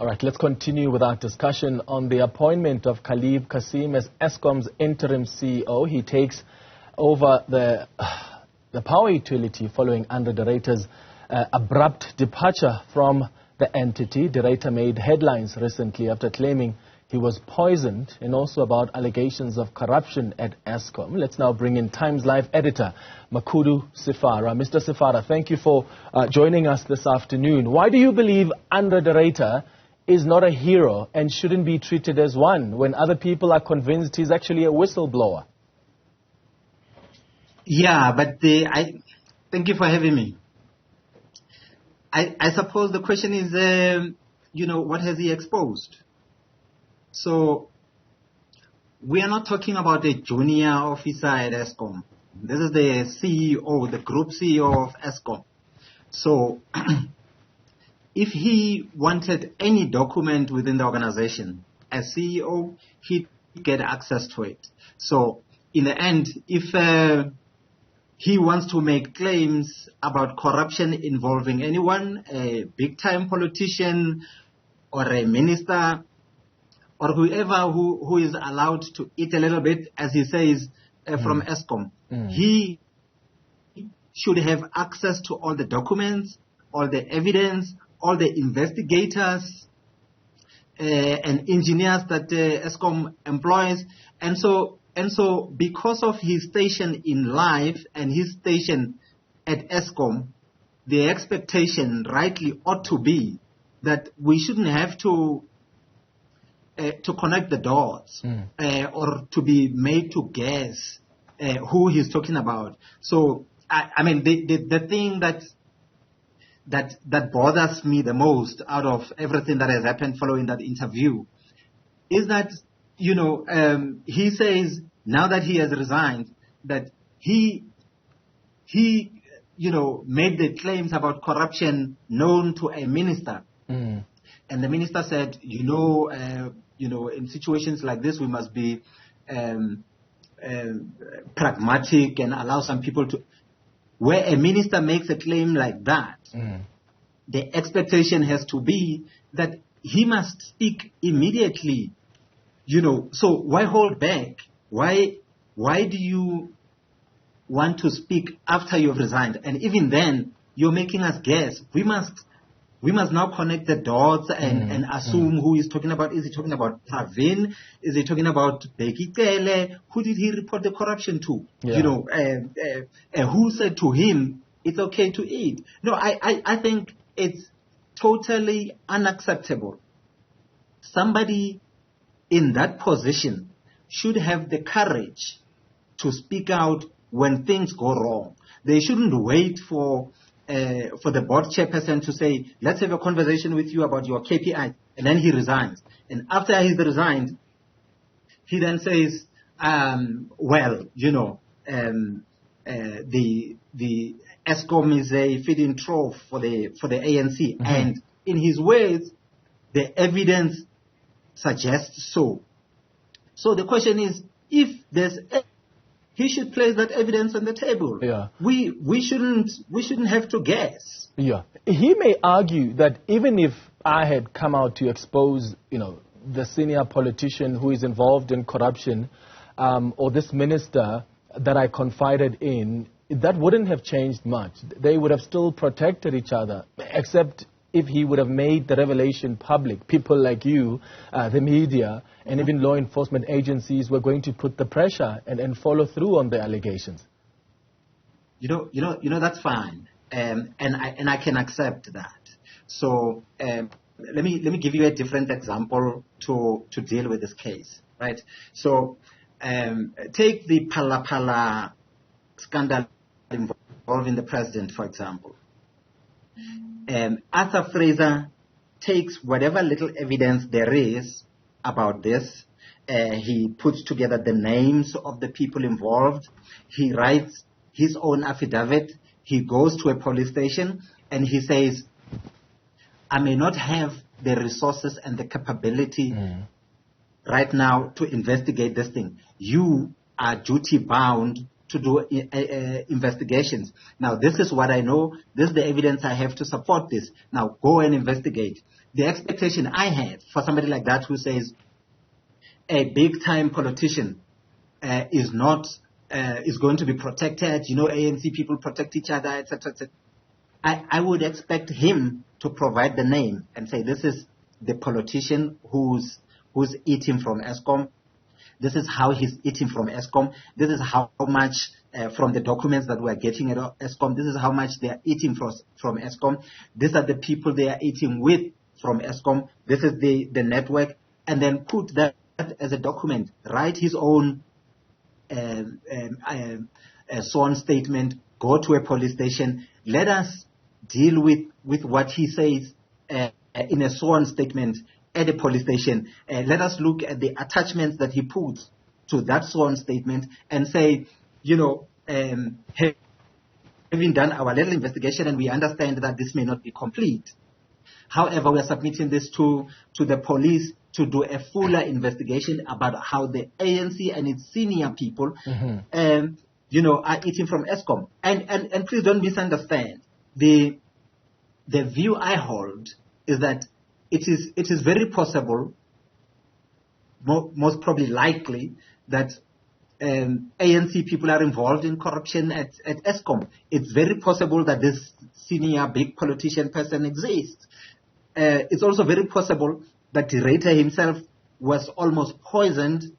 All right, let's continue with our discussion on the appointment of Khalib Kasim as Eskom's interim CEO. He takes over the power utility following Andre de Ruyter's abrupt departure from the entity. De Ruyter made headlines recently after claiming he was poisoned, and also about allegations of corruption at Eskom. Let's now bring in Times Live editor Makhudu Sefara. Mr. Sefara, thank you for joining us this afternoon. Why do you believe Andre de Ruyter is not a hero and shouldn't be treated as one when other people are convinced he's actually a whistleblower? Yeah, but thank you for having me. I suppose the question is, what has he exposed? So we are not talking about a junior officer at Eskom. This is the CEO, the group CEO of Eskom. So if he wanted any document within the organization, as CEO, he'd get access to it. So in the end, if he wants to make claims about corruption involving anyone, a big-time politician or a minister or whoever who is allowed to eat a little bit, as he says, from Eskom, he should have access to all the documents, all the evidence, all the investigators and engineers that Eskom employs. And so because of his station in life and his station at Eskom, the expectation rightly ought to be that we shouldn't have to connect the dots or to be made to guess who he's talking about. So, I mean, the thing that bothers me the most out of everything that has happened following that interview is that, he says now that he has resigned that he made the claims about corruption known to a minister. And the minister said, in situations like this, we must be pragmatic and allow some people to. Where a minister makes a claim like that, the expectation has to be that he must speak immediately. So why hold back? Why do you want to speak after you've resigned? And even then, you're making us guess. We must now connect the dots and assume who he's talking about. Is he talking about Pravin? Is he talking about Beki Tele? Who did he report the corruption to? Yeah. Who said to him, it's okay to eat? No, I think it's totally unacceptable. Somebody in that position should have the courage to speak out when things go wrong. They shouldn't wait for the board chairperson to say, let's have a conversation with you about your KPI, and then he resigns. And after he's resigned, he then says, the Eskom is a feeding trough for the ANC. And in his words, the evidence suggests so. So the question is, if there's he should place that evidence on the table. Yeah. We shouldn't have to guess. Yeah. He may argue that even if I had come out to expose, the senior politician who is involved in corruption, or this minister that I confided in, that wouldn't have changed much. They would have still protected each other, except if he would have made the revelation public. People like you, the media, and even law enforcement agencies were going to put the pressure and follow through on the allegations. That's fine, and I can accept that. So let me give you a different example to deal with this case, right? So take the Pala scandal involving the president, for example. Arthur Fraser takes whatever little evidence there is about this. He puts together the names of the people involved. He writes his own affidavit. He goes to a police station and he says, I may not have the resources and the capability right now to investigate this thing. You are duty bound to do investigations. Now, this is what I know. This is the evidence I have to support this. Now, go and investigate. the expectation I had for somebody like that who says a big-time politician is going to be protected. ANC people protect each other, etc., etc. I would expect him to provide the name and say, this is the politician who's eating from Eskom. This is how he's eating from Eskom. This is how much from the documents that we're getting at Eskom. This is how much they are eating from Eskom. These are the people they are eating with from Eskom. This is the network. And then put that as a document. Write his own sworn statement. Go to a police station. Let us deal with what he says in a sworn statement at a police station. Let us look at the attachments that he puts to that sworn statement and say, having done our little investigation and we understand that this may not be complete. However, we are submitting this to the police to do a fuller investigation about how the ANC and its senior people, are eating from Eskom. And please don't misunderstand. The view I hold is that it is very possible, most probably likely, that ANC people are involved in corruption at Eskom. It's very possible that this senior big politician person exists. It's also very possible that Ruyter himself was almost poisoned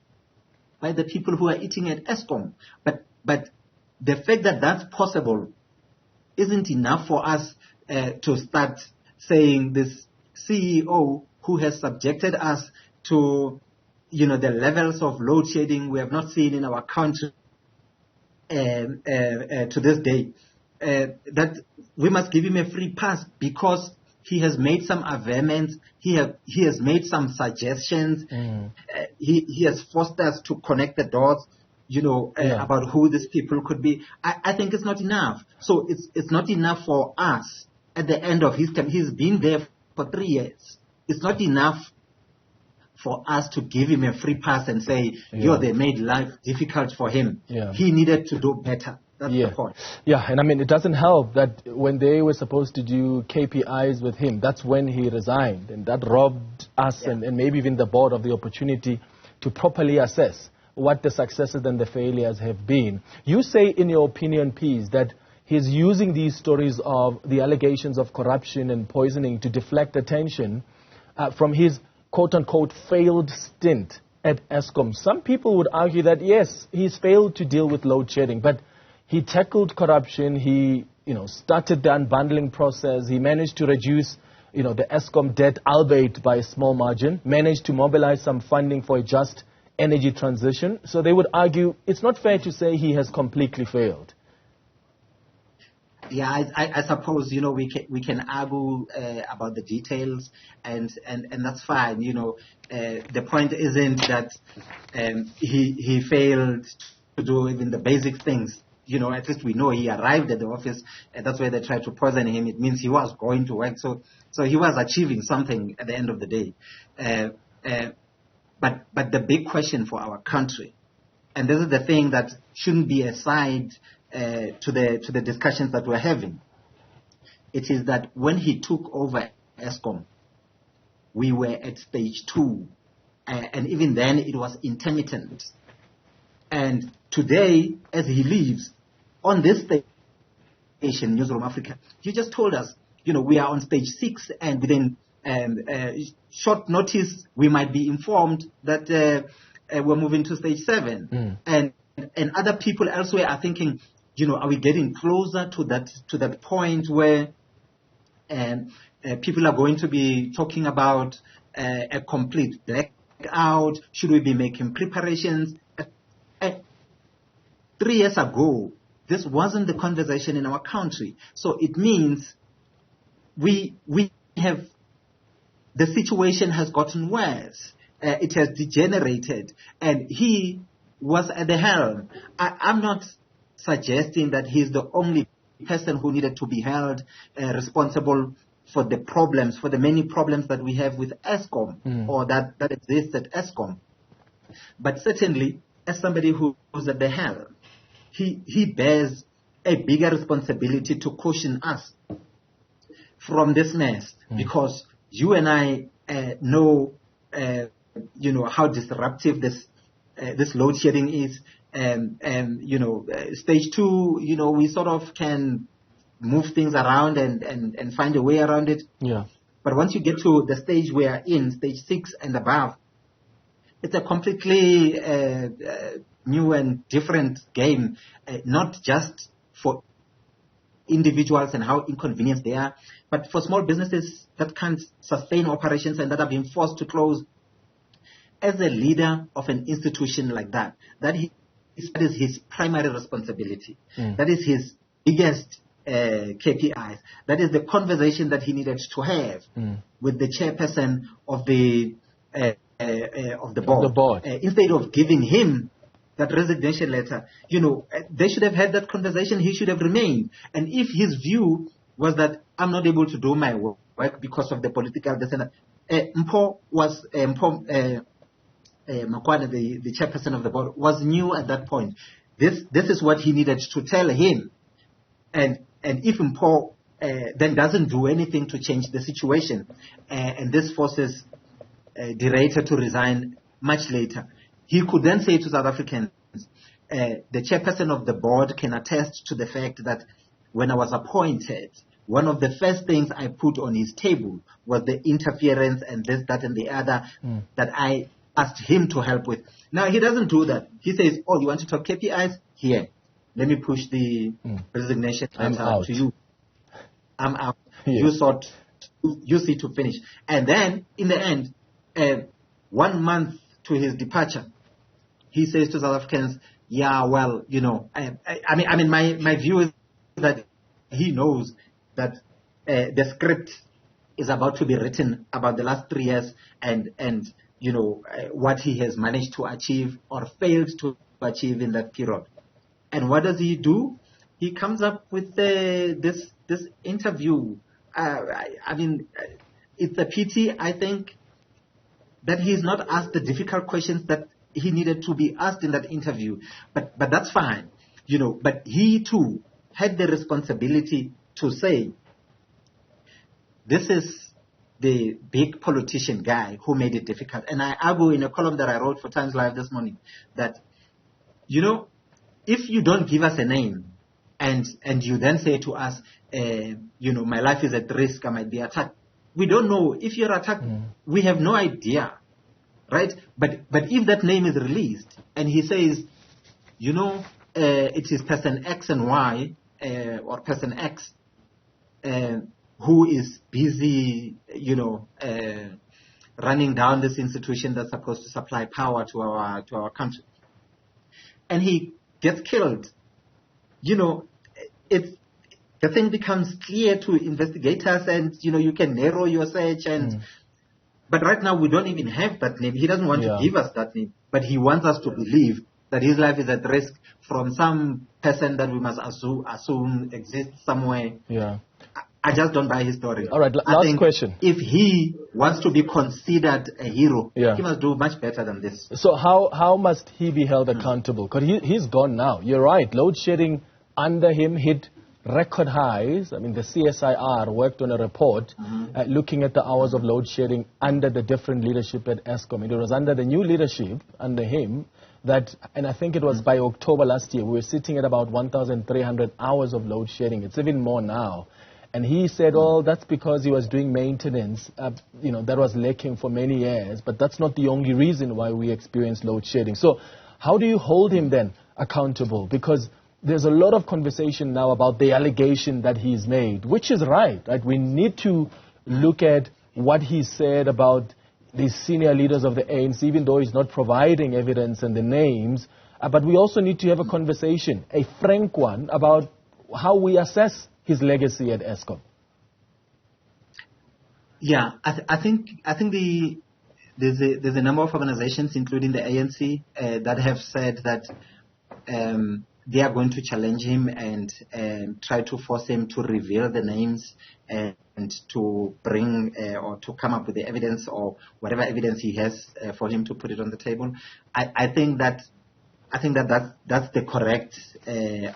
by the people who are eating at Eskom. But the fact that that's possible isn't enough for us to start saying this CEO who has subjected us to, the levels of load shedding we have not seen in our country to this day, that we must give him a free pass because he has made some averments, he has made some suggestions, he has forced us to connect the dots, about who these people could be. I think it's not enough. So it's not enough for us at the end of his term. He's been there for 3 years. It's not enough for us to give him a free pass and say, they made life difficult for him. He needed to do better. That's the point. Yeah, and it doesn't help that when they were supposed to do KPIs with him, that's when he resigned. And that robbed us and maybe even the board of the opportunity to properly assess what the successes and the failures have been. You say in your opinion piece that he's using these stories of the allegations of corruption and poisoning to deflect attention from his quote-unquote failed stint at Eskom. Some people would argue that, yes, he's failed to deal with load shedding, but he tackled corruption, he started the unbundling process, he managed to reduce the Eskom debt, albeit by a small margin, managed to mobilize some funding for a just energy transition. So they would argue it's not fair to say he has completely failed. Yeah, I suppose we can argue about the details, and that's fine. The point isn't that he failed to do even the basic things. At least we know he arrived at the office, and that's why they tried to poison him. It means he was going to work, so he was achieving something at the end of the day. But the big question for our country, and this is the thing that shouldn't be aside to the discussions that we're having, it is that when he took over Eskom, we were at stage 2, and even then it was intermittent. And today, as he leaves, on this station, Newzroom Afrika, you just told us, we are on stage 6, and within short notice, we might be informed that we're moving to stage 7. And other people elsewhere are thinking, are we getting closer to that point where people are going to be talking about a complete blackout? Should we be making preparations? 3 years ago, this wasn't the conversation in our country. So it means we have, the situation has gotten worse. It has degenerated, and he was at the helm. I'm not suggesting that he's the only person who needed to be held responsible for the problems, for the many problems that we have with Eskom, or that exist at Eskom. But certainly, as somebody who's at the helm, he bears a bigger responsibility to caution us from this mess, because you and I know, how disruptive this load shedding is. Stage 2, we sort of can move things around and find a way around it. Yeah. But once you get to the stage we are in, stage 6 and above, it's a completely new and different game, not just for individuals and how inconvenienced they are, but for small businesses that can't sustain operations and that are being forced to close. As a leader of an institution like that, that is his primary responsibility. That is his biggest KPIs. That is the conversation that he needed to have with the chairperson of the board. Instead of giving him that resignation letter, they should have had that conversation. He should have remained. And if his view was that I'm not able to do my work because of the political dissent, Makhudu, the chairperson of the board, was new at that point. This is what he needed to tell him. And if Mpo then doesn't do anything to change the situation, and this forces the Ruyter to resign much later, he could then say to South Africans, the chairperson of the board can attest to the fact that when I was appointed, one of the first things I put on his table was the interference and this, that, and the other that I asked him to help with. Now, he doesn't do that. He says, oh, you want to talk KPIs? Here, let me push the resignation letter to you. I'm out. Yeah. You see to finish. And then, in the end, 1 month to his departure, he says to South Africans, yeah, well, my view is that he knows that the script is about to be written about the last 3 years and what he has managed to achieve or failed to achieve in that period. And what does he do? He comes up with this interview. It's a pity, I think, that he's not asked the difficult questions that he needed to be asked in that interview. But that's fine, But he too had the responsibility to say, this is the big politician guy who made it difficult. And I argue in a column that I wrote for Times Live this morning that, if you don't give us a name and you then say to us, my life is at risk, I might be attacked. We don't know if you're attacked. We have no idea, right? But if that name is released and he says, it is person X and Y or person X who is busy, running down this institution that's supposed to supply power to our country, and he gets killed, the thing becomes clear to investigators, and you can narrow your search. But right now we don't even have that name. He doesn't want to give us that name, but he wants us to believe that his life is at risk from some person that we must assume exists somewhere. Yeah. I just don't buy his story. All right, last question. If he wants to be considered a hero, he must do much better than this. So how must he be held accountable? Because he's gone now. You're right. Load shedding under him hit record highs. The CSIR worked on a report looking at the hours of load shedding under the different leadership at Eskom. It was under the new leadership, under him, and I think it was by October last year, we were sitting at about 1,300 hours of load shedding. It's even more now. And he said, that's because he was doing maintenance, that was lacking for many years. But that's not the only reason why we experience load shedding. So how do you hold him then accountable? Because there's a lot of conversation now about the allegation that he's made, which is right? We need to look at what he said about the senior leaders of the ANC, even though he's not providing evidence and the names. But we also need to have a conversation, a frank one, about how we assess his legacy at Eskom. Yeah, I think there's a number of organizations, including the ANC, that have said that they are going to challenge him and try to force him to reveal the names and to bring or to come up with the evidence or whatever evidence he has for him to put it on the table. I think that's the correct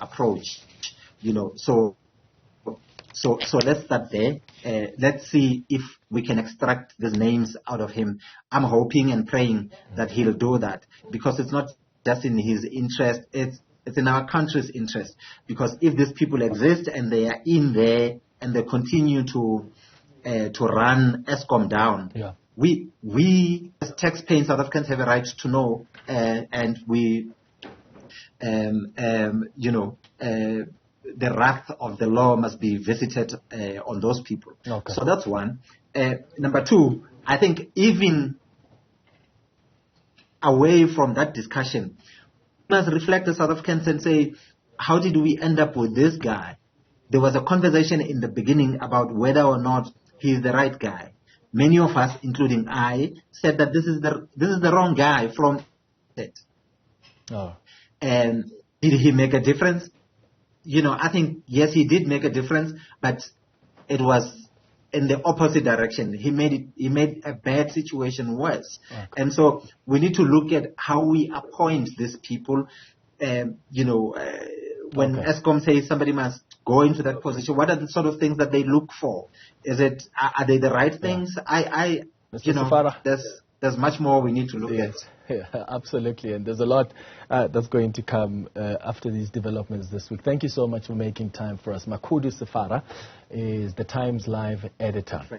approach. So let's start there. let's see if we can extract these names out of him. I'm hoping and praying that he'll do that, because it's not just in his interest, it's in our country's interest. Because if these people exist and they are in there and they continue to run Eskom down, we as taxpaying South Africans have a right to know, and we, the wrath of the law must be visited on those people. Okay. So that's one. Number two, I think even away from that discussion, we must reflect as South Africans and say, how did we end up with this guy? There was a conversation in the beginning about whether or not he's the right guy. Many of us, including I, said that this is the wrong guy from it. Oh. And did he make a difference? I think, yes, he did make a difference, but it was in the opposite direction. He made a bad situation worse. Okay. And so we need to look at how we appoint these people. When Eskom says somebody must go into that position, what are the sort of things that they look for? Are they the right things? Sefara, there's much more we need to look at. Yeah, absolutely. And there's a lot that's going to come after these developments this week. Thank you so much for making time for us. Makhudu Sefara is the Times Live editor.